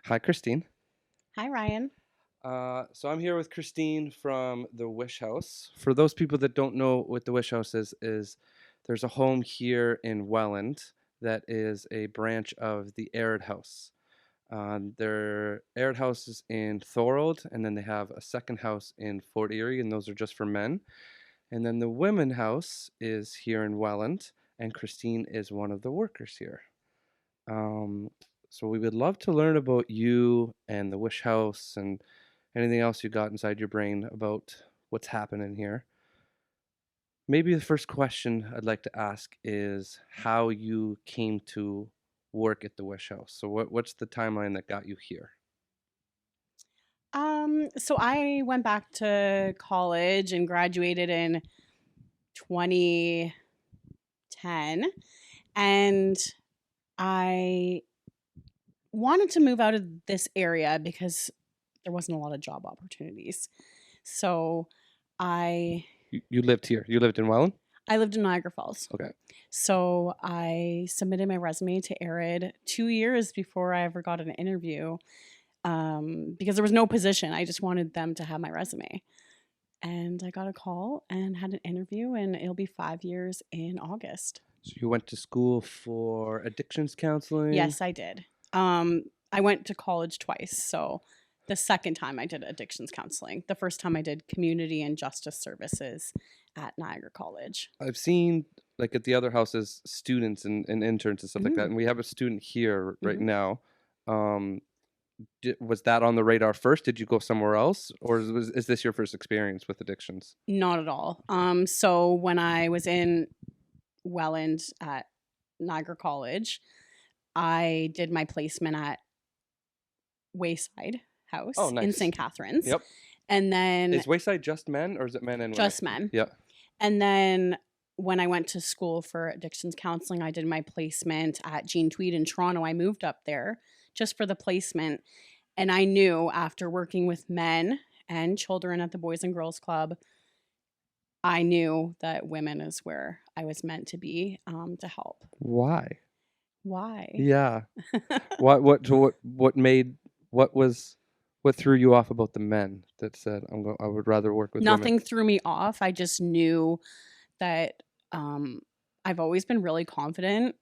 Hi, Christine. Hi, Ryan. So I'm here with Christine from the Wish House. For those people that don't know what the Wish House is there's a home here in Welland that is a branch of the Aird House. Their Aird House is in Thorold, and then they have a second house in Fort Erie, and those are just for men. And then the Women House is here in Welland, and Christine is one of the workers here. Um, so we would love to learn about you and the Wish House and anything else you got inside your brain about what's happening here. Maybe the first question I'd like to ask is how you came to work at the Wish House. So what's the timeline that got you here? So I went back to college and graduated in 2010, and I wanted to move out of this area because there wasn't a lot of job opportunities. So I You lived here. You lived in Welland? I lived in Niagara Falls. Okay. So I submitted my resume to Arid 2 years before I ever got an interview, because there was no position. I just wanted them to have my resume. And I got a call and had an interview, and it'll be 5 years in August. So you went to school for addictions counseling? Yes, I did. I went to college twice. So the second time I did addictions counseling, the first time I did community and justice services at Niagara College. I've seen like at the other houses students and interns and stuff like that, Mm, and we have a student here right hmm now. Um, was that on the radar first? Did you go somewhere else, or is this your first experience with addictions? Not at all. So when I was in Welland at Niagara College, I did my placement at Wayside Oh, House in nice. St. Catharines. Yep. And then Is Wayside just men, or is it men and women? just men. Yeah. And then when I went to school for addictions counseling, I did my placement at Jean Tweed in Toronto. I moved up there just for the placement. And I knew after working with men and children at the Boys and Girls Club, I knew that women is where I was meant to be, to help. Why? Why? Yeah. What made what was what threw you off about the men that said I would rather work with women? Nothing threw me off. I just knew that, um, I've always been really confident,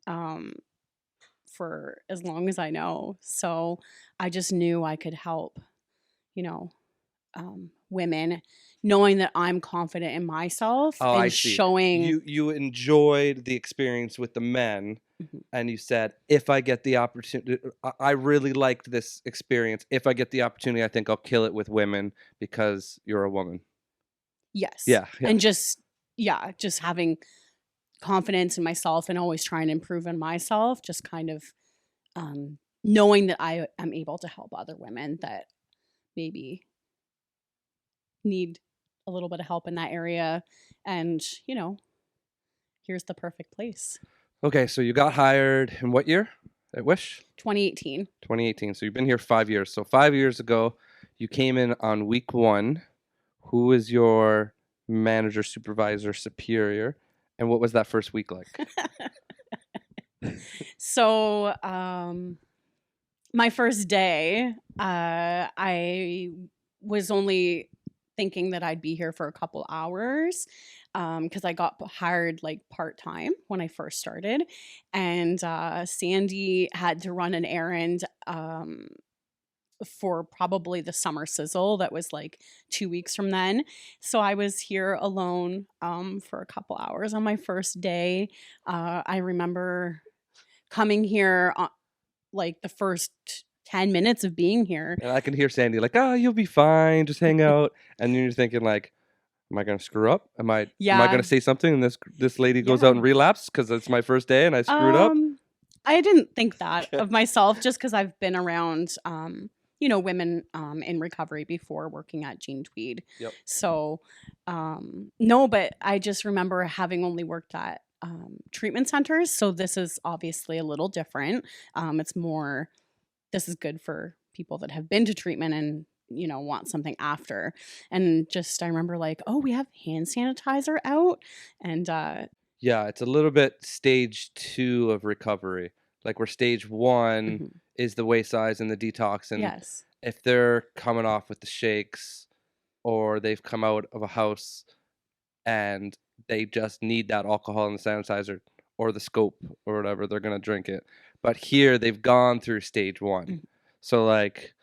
um, for as long as I know. So I just knew I could help, you know, women, knowing that I'm confident in myself Oh, I and see. showing. You enjoyed the experience with the men, Mhm. and you said, if I get the opportunity, I really liked this experience. If I get the opportunity, I think I'll kill it with women because you're a woman. Yes. Yeah, yeah. And just, yeah, just having confidence in myself and always trying to improve in myself, just kind of, knowing that I am able to help other women that maybe need a little bit of help in that area. And, here's the perfect place. Okay, so you got hired in what year at Wish? 2018. 2018. So you've been here 5 years. So 5 years ago, you came in on week one. Who was your manager, supervisor, superior? And what was that first week like? So, my first day, I was only thinking that I'd be here for a couple hours, because I got hired like part time when I first started, and Sandy had to run an errand, for probably the summer sizzle that was like 2 weeks from then. So I was here alone, for a couple hours on my first day. I remember coming here, like the first 10 minutes of being here. And I can hear Sandy like, "Oh, you'll be fine. Just hang out." And then you're thinking like, "Am I gonna screw up? Am I gonna Yeah. say something and this lady goes out Yeah. and relapse because it's my first day and I screwed up?" Um, I didn't think that Okay. of myself just because I've been around, women, in recovery before working at Jean Tweed. Yep. So, no, but I just remember having only worked at, treatment centers. So this is obviously a little different. It's more, this is good for people that have been to treatment and, want something after. And just, I remember like, oh, we have hand sanitizer out. And, Yeah, it's a little bit stage two of recovery. Like where stage one mhm. is the waist size and the detox. And Yes. if they're coming off with the shakes, or they've come out of a house and they just need that alcohol and the sanitizer or the scope or whatever, they're gonna drink it. But here they've gone through stage one. Mhm. So like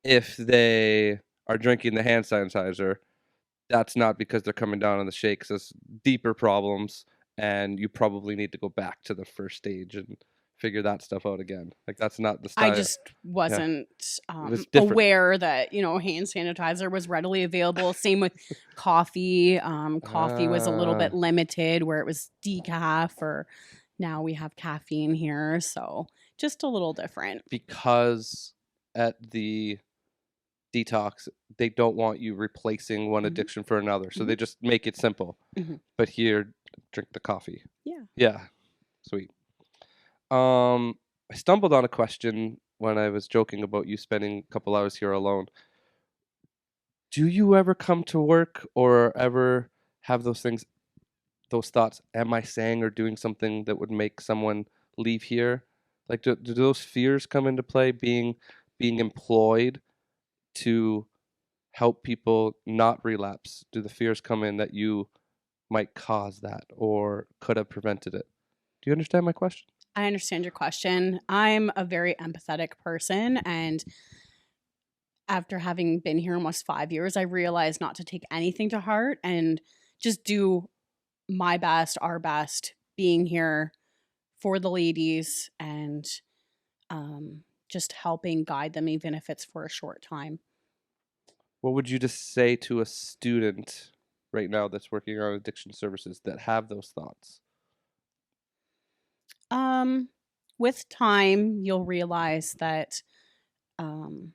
if they are drinking the hand sanitizer, that's not because they're coming down on the shakes. It's deeper problems, and you probably need to go back to the first stage and figure that stuff out again. Like that's not the I style. just Yeah, wasn't it was different. aware that, hand sanitizer was readily available. Same with coffee. Coffee was a little Ah, bit limited where it was decaf, or now we have caffeine here. So just a little different. because at the detox, they don't want you replacing one Hmm. addiction for another, so Hmm. they just make it simple. Hmm. But here, drink the coffee. Yeah. Yeah, sweet. I stumbled on a question when I was joking about you spending a couple hours here alone. Do you ever come to work or ever have those thoughts? Am I saying or doing something that would make someone leave here? Like, do those fears come into play? Being employed to help people not relapse. Do the fears come in that you might cause that or could have prevented it? Do you understand my question? I understand your question. I'm a very empathetic person, and after having been here almost 5 years, I realized not to take anything to heart and just do my best, our best, being here for the ladies and just helping guide them, even if it's for a short time. What would you just say to a student right now that's working on addiction services that have those thoughts? Um, with time, you'll realize that um,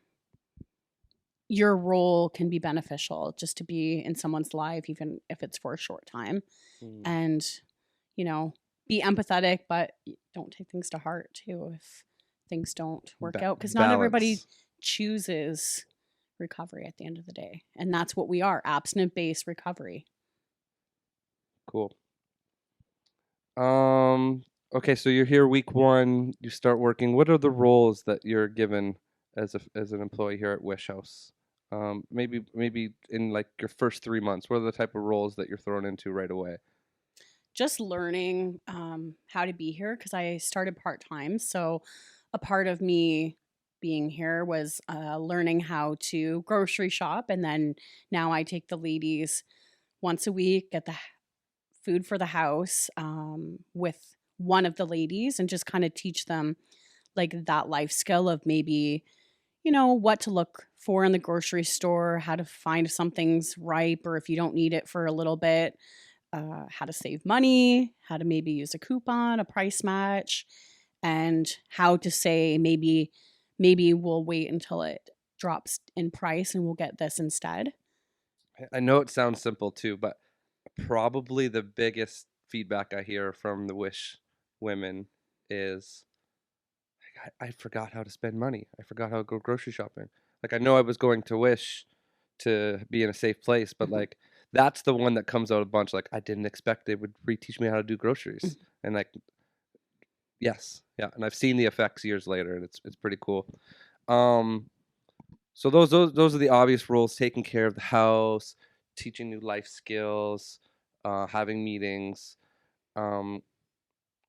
your role can be beneficial just to be in someone's life, even if it's for a short time. Mm, And, you know, be empathetic, but don't take things to heart too if things don't work out. Because not everybody balance. chooses recovery at the end of the day. And that's what we are, abstinent based recovery. Cool. Um, okay, so you're here week one, you start working. What are the roles that you're given as an employee here at Wish House? Maybe in like your first 3 months, what are the type of roles that you're thrown into right away? Just learning how to be here because I started part time. So a part of me being here was learning how to grocery shop. And then now I take the ladies once a week, get the food for the house with one of the ladies and just kind of teach them like that life skill of maybe, what to look for in the grocery store, how to find if something's ripe or if you don't need it for a little bit, how to save money, how to maybe use a coupon, a price match, and how to say maybe we'll wait until it drops in price and we'll get this instead. I know it sounds simple too, but probably the biggest feedback I hear from the Wish women is like, I forgot how to spend money. I forgot how to go grocery shopping. Like I know I was going to Wish to be in a safe place, but Mhm, like that's the one that comes out a bunch. Like I didn't expect they would reteach me how to do groceries, mhm. and like yes, yeah, and I've seen the effects years later, and it's pretty cool. Um, so those are the obvious roles: taking care of the house, teaching new life skills, having meetings. Um,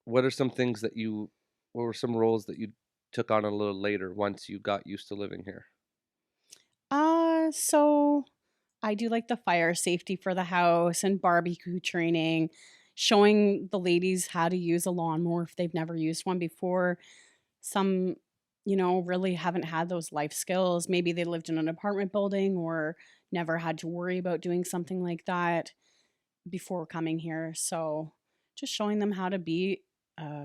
what are some things that you? What were some roles that you took on a little later once you got used to living here? So I do like the fire safety for the house and barbecue training, showing the ladies how to use a lawnmower if they've never used one before. Some, really haven't had those life skills. Maybe they lived in an apartment building or never had to worry about doing something like that before coming here. So just showing them how to be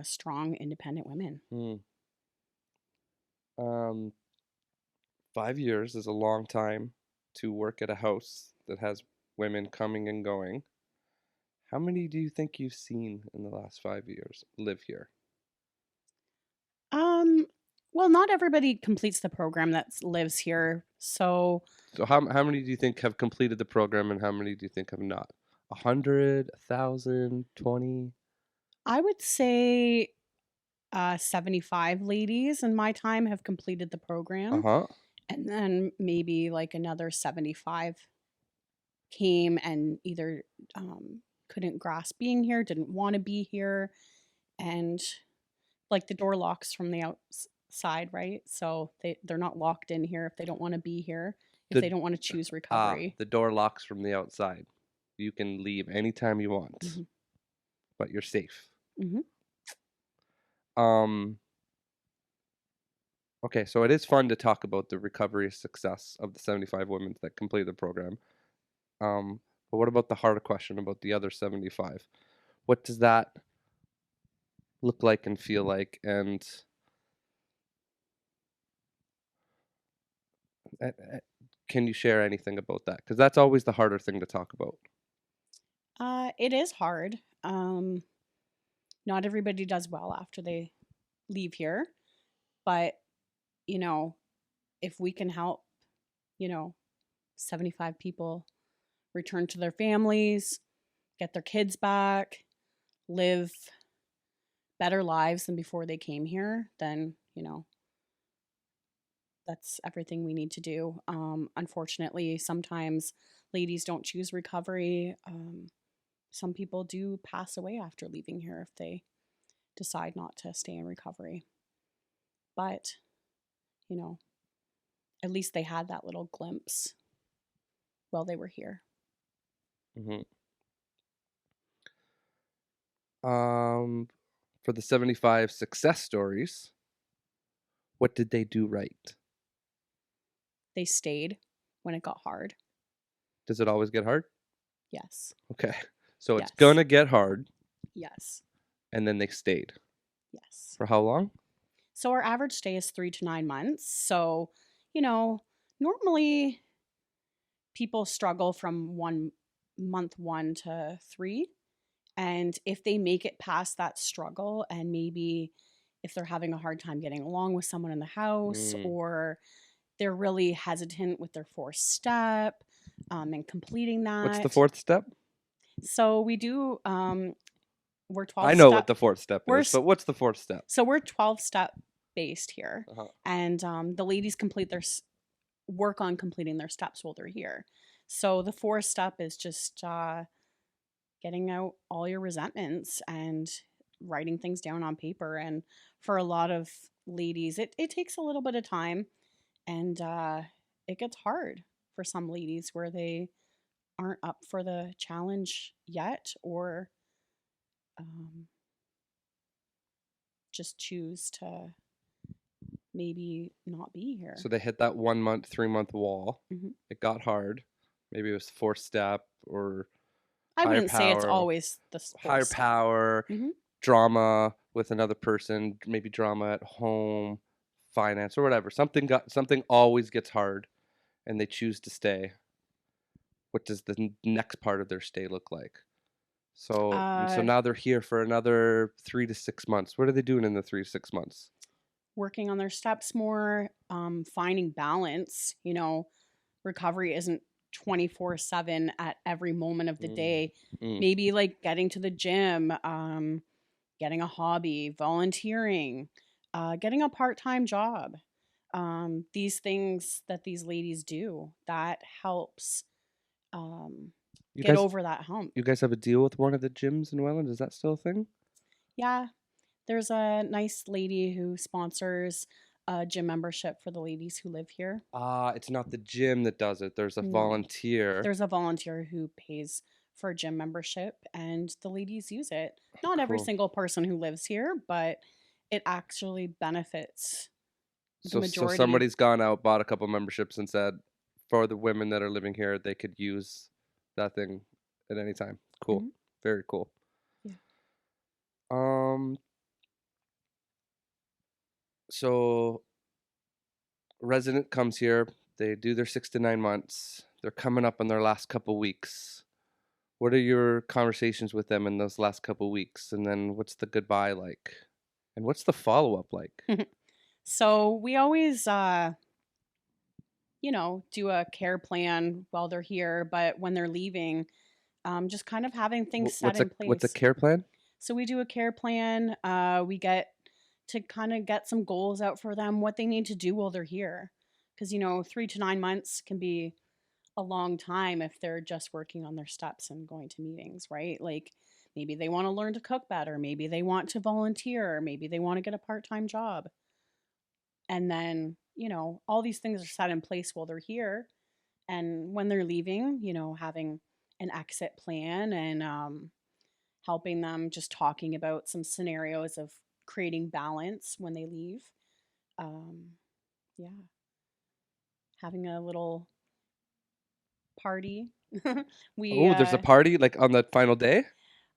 strong, independent women. Hmm. Um, 5 years is a long time to work at a house that has women coming and going. How many do you think you've seen in the last 5 years live here? Um, well, not everybody completes the program that lives here. So So how many do you think have completed the program and how many do you think have not? 100, 1,000, 20? I would say 75 ladies in my time have completed the program. Uh-huh. And then maybe like another 75 came and either couldn't grasp being here, didn't want to be here. And like the door locks from the outside, right? So they're not locked in here if they don't want to be here, if they The don't want to choose recovery. the door locks from the outside. You can leave anytime you want, Hmm. but you're safe. Hmm. Um okay, so it is fun to talk about the recovery success of the 75 women that complete the program. But what about the harder question about the other 75? What does that look like and feel like? And can you share anything about that? Because that's always the harder thing to talk about. It is hard. Not everybody does well after they leave here, but you know, if we can help, 75 people return to their families, get their kids back, live better lives than before they came here, then, that's everything we need to do. Unfortunately, sometimes ladies don't choose recovery. Some people do pass away after leaving here if they decide not to stay in recovery. But, you know, at least they had that little glimpse while they were here. Hmm. For the 75 success stories, what did they do right? They stayed when it got hard. Does it always get hard? Yes. Okay. So it's Yes. gonna get hard, Yes. and then they stayed. Yes. For how long? So our average stay is 3 to 9 months. So, normally people struggle from month 1 to 3. And if they make it past that struggle, and maybe if they're having a hard time getting along with someone in the house, Mm. or they're really hesitant with their 4th step and completing What's the that. 4th step? So we do, we're I 12 know what step. the 4th step We're is, but what's the 4th step? So we're 12-step based here. Uh-huh. And the ladies complete their work on completing their steps while they're here. So the 4th step is just getting out all your resentments and writing things down on paper. And for a lot of ladies, it takes a little bit of time, and it gets hard for some ladies where they aren't up for the challenge yet, or um, just choose to maybe not be here. So they hit that 1 month, 3 month wall. Mhm. It got hard. Maybe it was 4th step or I higher wouldn't say it's power, always the higher 4th step. power, Mhm. drama with another person, maybe drama at home, finance or whatever. Something always gets hard, and they choose to stay. What does the next part of their stay look like? So Uh, now they're here for another 3 to 6 months. What are they doing in the 3 to 6 months? Working on their steps more, finding balance. Recovery isn't 24/7 at every moment of the Mm, day. mm. Maybe like getting to the gym, getting a hobby, volunteering, getting a part time job. These things that these ladies do that helps um, You get guys, over that hump. you guys have a deal with one of the gyms in Welland? Is that still a thing? Yeah, there's a nice lady who sponsors a gym membership for the ladies who live here. It's not the gym that does it. There's a No, volunteer. there's a volunteer who pays for a gym membership, and the ladies use it. Not every Cool. single person who lives here, but it actually benefits the So majority. somebody's gone out, bought a couple memberships, and said, for the women that are living here, they could use that thing at any time. Cool. Mhm. Very cool. Yeah. Um, so resident comes here, they do their 6 to 9 months. They're coming up on their last couple weeks. What are your conversations with them in those last couple weeks? And then what's the goodbye like? And what's the follow-up like? So we always, do a care plan while they're here, but when they're leaving, just kind of having things set in What's a place. care plan? So we do a care plan. We get to kind of get some goals out for them, what they need to do while they're here. Because, 3 to 9 months can be a long time if they're just working on their steps and going to meetings, right? Like maybe they want to learn to cook better, maybe they want to volunteer, or maybe they want to get a part time job. And then, all these things are set in place while they're here. And when they're leaving, having an exit plan and helping them, just talking about some scenarios of creating balance when they leave. Um, yeah, having a little party. we Oh, there's a party like on the final day?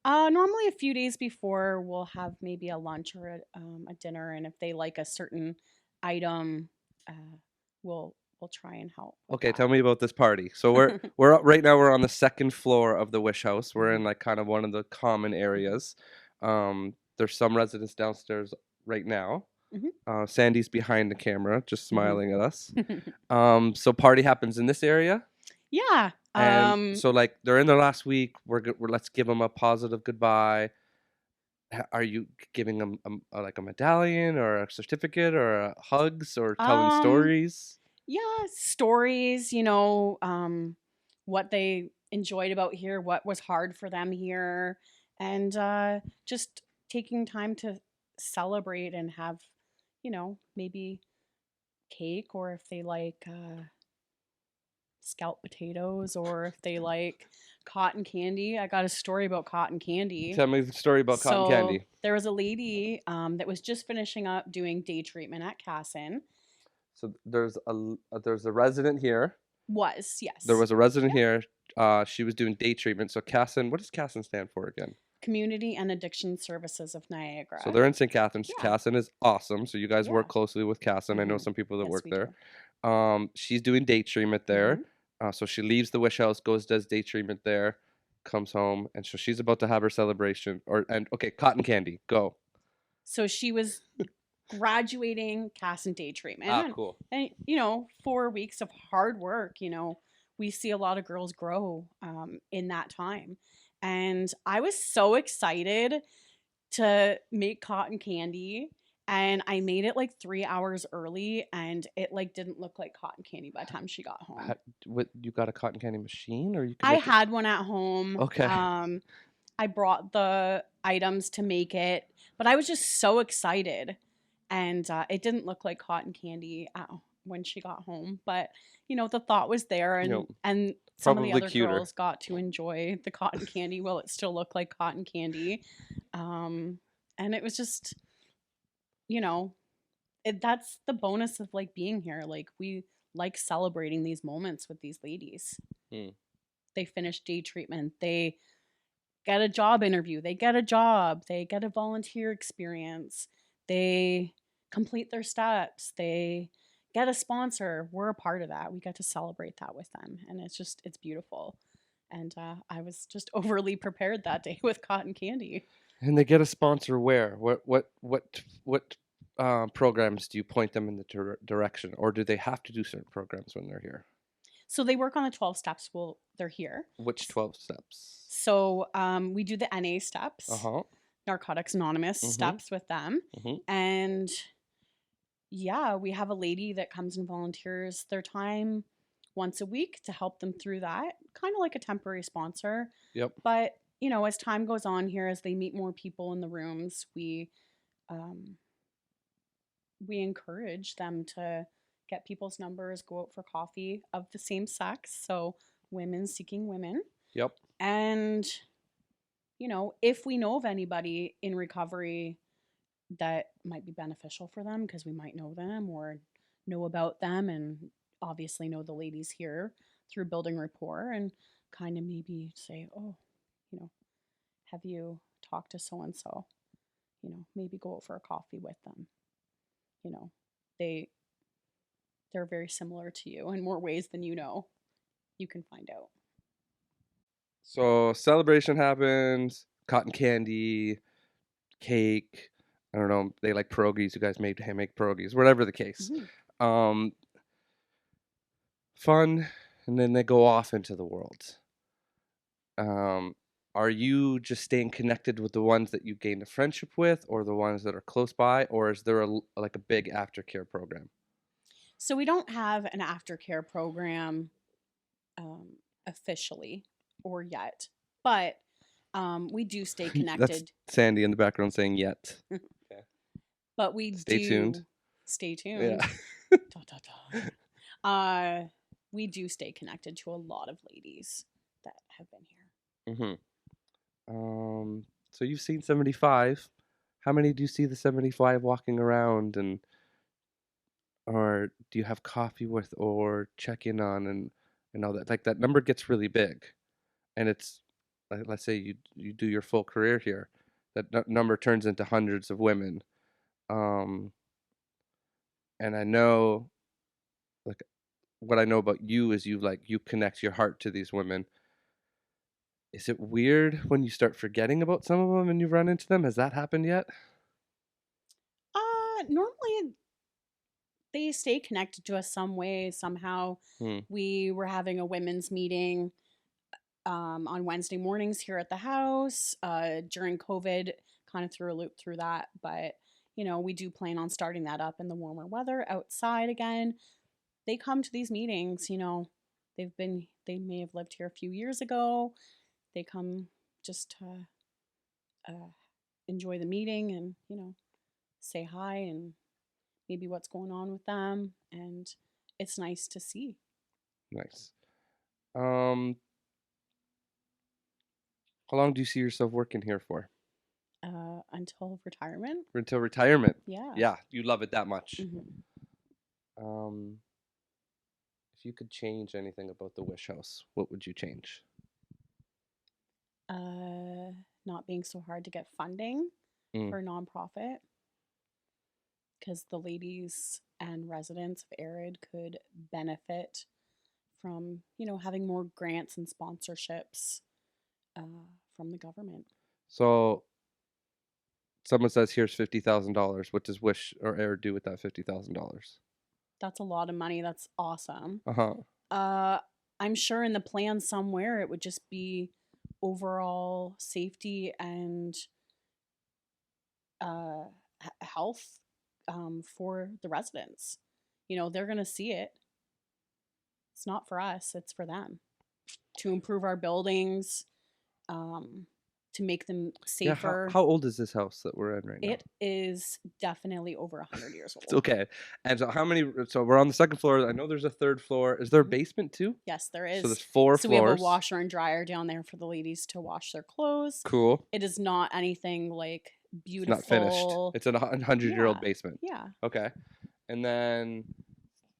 normally a few days before we'll have maybe a lunch or a dinner, and if they like a certain item, uh, we'll try and help with Okay, that. tell me about this party. So right now we're on the second floor of the Wish House. We're in Mhm, like kind of one of the common mhm, areas. There's some residents downstairs right now. mhm. Sandy's behind the camera, just Mhm. smiling at us. So party happens in this area, Yeah. and so like they're in their last week. We're let's give them a positive goodbye. Are you giving them like a medallion or a certificate or hugs or telling Um, stories? yeah, stories, what they enjoyed about here, what was hard for them here, and just taking time to celebrate and have, maybe cake, or if they like scalloped potatoes, or if they like cotton candy. I got a story about cotton candy. Tell me the story about cotton So candy. there was a lady that was just finishing up doing day treatment at Casson. So there's a resident here. Was, There yes. was a resident Yep. here. She was doing day treatment. So Casson, what does Casson stand for again? Community and Addiction Services of So Niagara. they're in St. Catharines. Yeah. Casson is awesome. So you guys work Yeah. closely with Casson. I know Hmm. some people that Yes, work we there. do. She's doing day treatment there. Hmm. So she leaves the Wish House, goes does day treatment there, comes home, and so she's about to have her celebration. Okay, cotton candy, go. So she was graduating Casson day treatment, Ah, and cool. 4 weeks of hard work. We see a lot of girls grow in that time, and I was so excited to make cotton candy, and I made it like 3 hours early, and it like didn't look like cotton candy by the time she got home. Ha- what you got a cotton candy machine, or you can I make it? had one at home. Okay. I brought the items to make it, but I was just so excited, and it didn't look like cotton candy when she got home. But the thought was there, You and know, some of the probably other cuter. girls got to enjoy the cotton candy while it still looked like cotton candy. Um, and it was just, you know, that's the bonus of like being here. Like we like celebrating these moments with these ladies. Hmm. They finish day treatment. They get a job interview. They get a job. They get a volunteer experience. They complete their steps. They get a sponsor. We're a part of that. We get to celebrate that with them. And it's beautiful. And I was just overly prepared that day with cotton candy. And they get a sponsor where? What programs do you point them in the direction, or do they have to do certain programs when they're here? So they work on the 12 steps while they're here. Which 12 steps? So we do the NA Uh steps, huh. Narcotics Anonymous Mhm. steps with them. Mhm. And yeah, we have a lady that comes and volunteers their time once a week to help them through that, kind of like a temporary sponsor. Yep. But, as time goes on here, as they meet more people in the rooms, um, we encourage them to get people's numbers, go out for coffee of the same sex. So women seeking women. Yep. And, if we know of anybody in recovery that might be beneficial for them because we might know them or know about them, and obviously know the ladies here through building rapport, and kind of maybe say, oh, you know, have you talked to so and so? Maybe go out for a coffee with them. You know, they they're very similar to you in more ways than you can find out. So celebration happens. Cotton candy, cake. I don't know. They like pierogies. You guys made make pierogies. Whatever the case. Hmm. Um, Fun, and then they go off into the world. Um, are you just staying connected with the ones that you gained a friendship with, or the ones that are close by, or is there like a big aftercare program? So we don't have an aftercare program officially or yet, but we do stay That's connected. Sandy in the background saying yet. Okay. But we Stay tuned. do stay Yeah. tuned. Da, da, da. We do stay connected to a lot of ladies that have been here. So you've seen 75. How many do you see the 75 walking around, and or do you have coffee with or check in on and all that? Like that number gets really big, and it's like, let's say you do your full career here, that number turns into hundreds of women. Um, and I know, like, what I know about you is you connect your heart to these women. Is it weird when you start forgetting about some of them and you run into them? Has that happened yet? Normally they stay connected to us some way, somehow. Hmm. We were having a women's meeting on Wednesday mornings here at the house. During COVID, kind of threw a loop through that, but we do plan on starting that up in the warmer weather outside again. They come to these meetings, they may have lived here a few years ago. They come just to enjoy the meeting and, say hi and maybe what's going on with them. And it's nice to see. Nice. How long do you see yourself working here for? Until retirement. Until retirement? Yeah. Yeah, you love it that much. Mm-hmm. If you could change anything about the Wish House, what would you change? Not being so hard to get funding for a nonprofit, because the ladies and residents of Arid could benefit from, having more grants and sponsorships from the government. So someone says, here's $50,000. What does Wish or Air do with that $50,000? That's a lot of money. That's awesome. Uh-huh. I'm sure in the plan somewhere it would just be overall safety and health for the residents. They're going to see it. It's not for us, it's for them. To improve our buildings, to make them safer. Yeah, how old is this house that we're in right now? It is definitely over 100 years old. It's okay. And so we're on the second floor. I know there's a third floor. Is there a basement too? Yes, there is. So there's 4 floors. So we have a washer and dryer down there for the ladies to wash their clothes. Cool. It is not anything like beautiful. It's not finished. It's a 100-year-old basement. Yeah. Okay. And then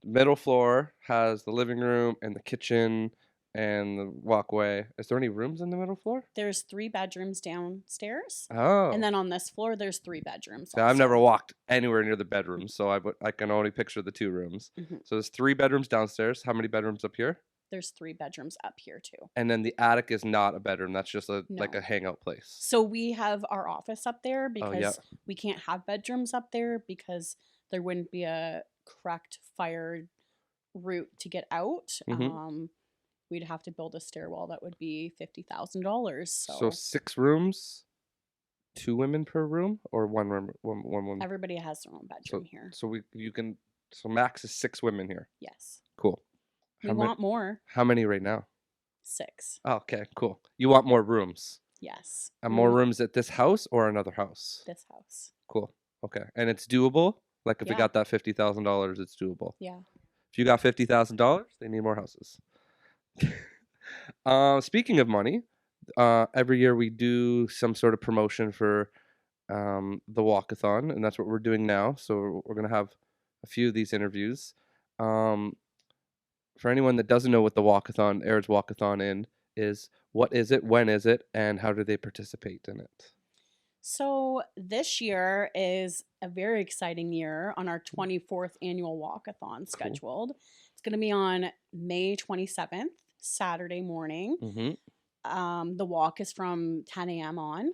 middle floor has the living room and the kitchen and the walkway. Is there any rooms in the middle floor? There's 3 bedrooms downstairs. Oh. And then on this floor, there's 3 bedrooms. So I've never walked anywhere near the bedrooms, so I can only picture the 2 rooms. Mm-hmm. So there's 3 bedrooms downstairs. How many bedrooms up here? There's 3 bedrooms up here too. And then the attic is not a bedroom. That's just like a hangout place. So we have our office up there because we can't have bedrooms up there because there wouldn't be a correct fire route to get out. Mm-hmm. We'd have to build a stairwell that would be $50,000. So 6 rooms, 2 women per room, or 1 room, one woman. Everybody has their own bedroom here. So max is 6 women here. Yes. Cool. We want more. How many right now? 6. Oh, okay, cool. You want more rooms? Yes. And more rooms at this house or another house? This house. Cool. Okay. And it's doable? Like if we got that $50,000, it's doable? Yeah. If you got $50,000, they need more houses. Speaking of money, every year we do some sort of promotion for the walkathon, and that's what we're doing now. So we're going to have a few of these interviews. For anyone that doesn't know what the walkathon, Aird's walkathon is, what is it, when is it, and how do they participate in it? So this year is a very exciting year on our 24th annual walkathon scheduled. Cool. It's going to be on May 27th, Saturday morning. Mm-hmm. The walk is from 10 a.m. on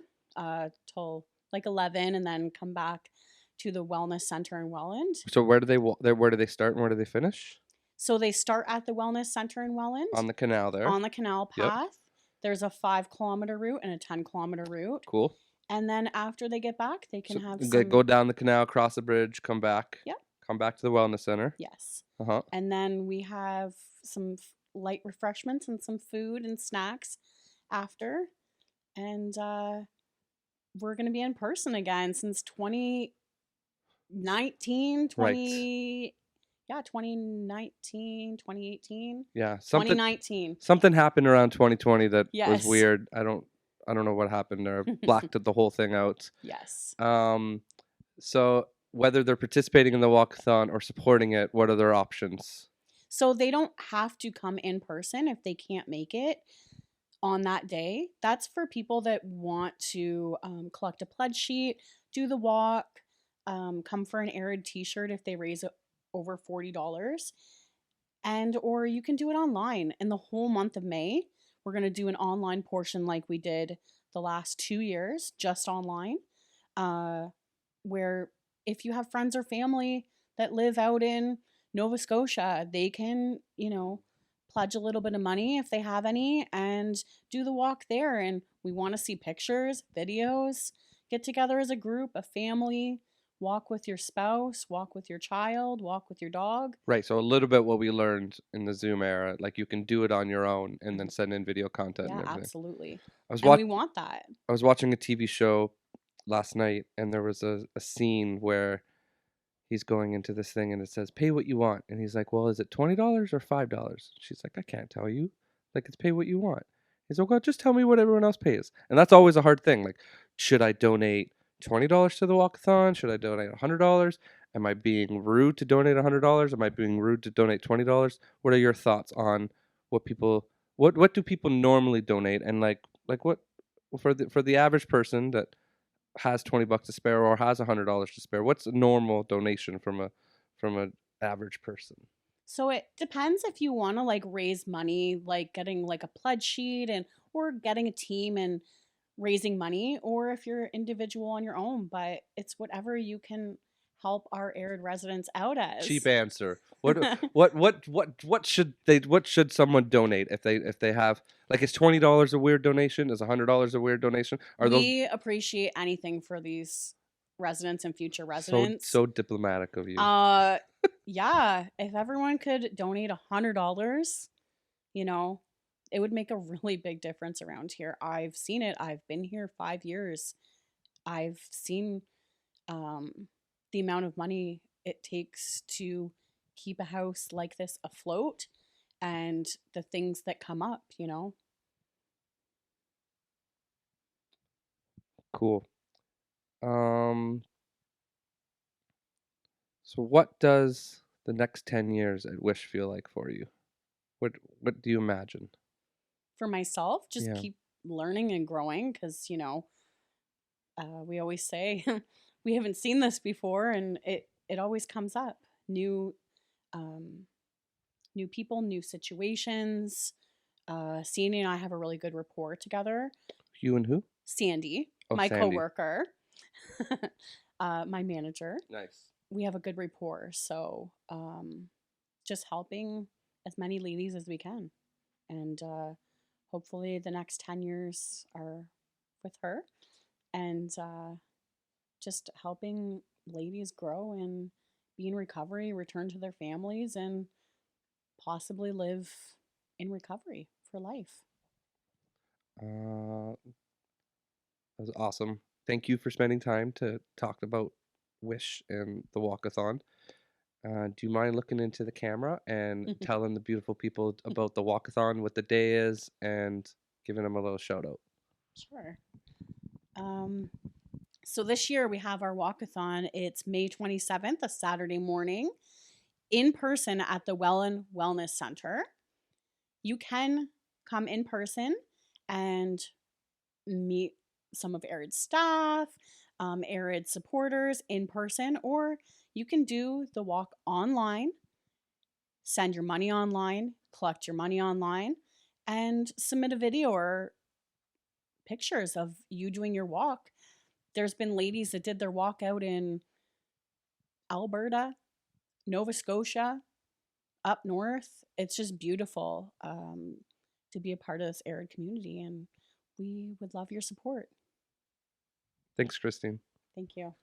till like 11, and then come back to the Wellness Center in Welland. So where do they start and where do they finish? So they start at the Wellness Center in Welland. On the canal there. On the canal path. Yep. There's a 5 kilometer route and a 10 kilometer route. Cool. And then after they get back, they can So have go some. down the canal, cross the bridge, come back. Yep. Come back to the wellness center. Yes. Uh-huh. And then we have some light refreshments and some food and snacks after. And we're going to be in person again since 2019, Right. 2019, 2018, Yeah. 2019. Something happened around 2020 that was Yes. weird. I don't know what happened there. Blacked the whole thing out. Yes. So whether they're participating in the walkathon or supporting it, what are their options? So they don't have to come in person if they can't make it on that day. That's for people that want to collect a pledge sheet, do the walk, come for an Arid t-shirt if they raise over $40. And or you can do it online. In the whole month of May, we're going to do an online portion like we did the last 2 years, just online. Where if you have friends or family that live out in Nova Scotia, they can, pledge a little bit of money if they have any and do the walk there. And we want to see pictures, videos, get together as a group, a family, walk with your spouse, walk with your child, walk with your dog. Right. So a little bit what we learned in the Zoom era, like you can do it on your own and then send in video content and Yeah, everything. absolutely. I was And we want that. I was watching a TV show last night and there was a scene where he's going into this thing and it says pay what you want and he's like, well, is it $20 or $5? She's like, I can't tell you, like it's pay what you want. He's like, well, just tell me what everyone else pays. And that's always a hard thing, like, should I donate $20 to the walkathon? Should I donate $100? Am I being rude to donate $100? Am I being rude to donate $20? What are your thoughts on what people, what do people normally donate, and like what for the average person that has $20 to spare or has $100 to spare? What's a normal donation from a average person? So it depends if you want to like raise money, like getting like a pledge sheet and or getting a team and raising money, or if you're individual on your own. But it's whatever you can help our Arid residents out Cheap as. answer. What should someone donate if they have, like, is $20 a weird donation? Is $100 a weird donation? Are those We appreciate anything for these residents and future so residents. diplomatic of you? Yeah, if everyone could donate $100, it would make a really big difference around here. I've seen it. I've been here 5 years. I've seen the amount of money it takes to keep a house like this afloat and the things that come up. Cool. Um so what does the next 10 years at Wish feel like for you? What do you imagine? For myself, just Yeah. keep learning and growing because, we always say we haven't seen this before and it always comes up. Um, New people, new situations. Sandy and I have a really good rapport together. You and who? Sandy, Oh, my Sandy. coworker, my manager. Nice. We have a good rapport. So just helping as many ladies as we can. And hopefully the next 10 years are with her. And just helping ladies grow and be in recovery, return to their families, and possibly live in recovery for life. Uh, that was awesome. Thank you for spending time to talk about Wish and the walkathon. Do you mind looking into the camera and telling the beautiful people about the walkathon, what the day is, and giving them a little shout out? Sure. So this year we have our walkathon. It's May 27th, a Saturday morning, in person at the Welland Wellness Center. You can come in person and meet some of Arid staff, Arid supporters in person, or you can do the walk online, send your money online, collect your money online, and submit a video or pictures of you doing your walk. There's been ladies that did their walk out in Alberta, Nova Scotia, up north. It's just beautiful. to be a part of this arid community, and we would love your support. Thanks, Christine. Thank you.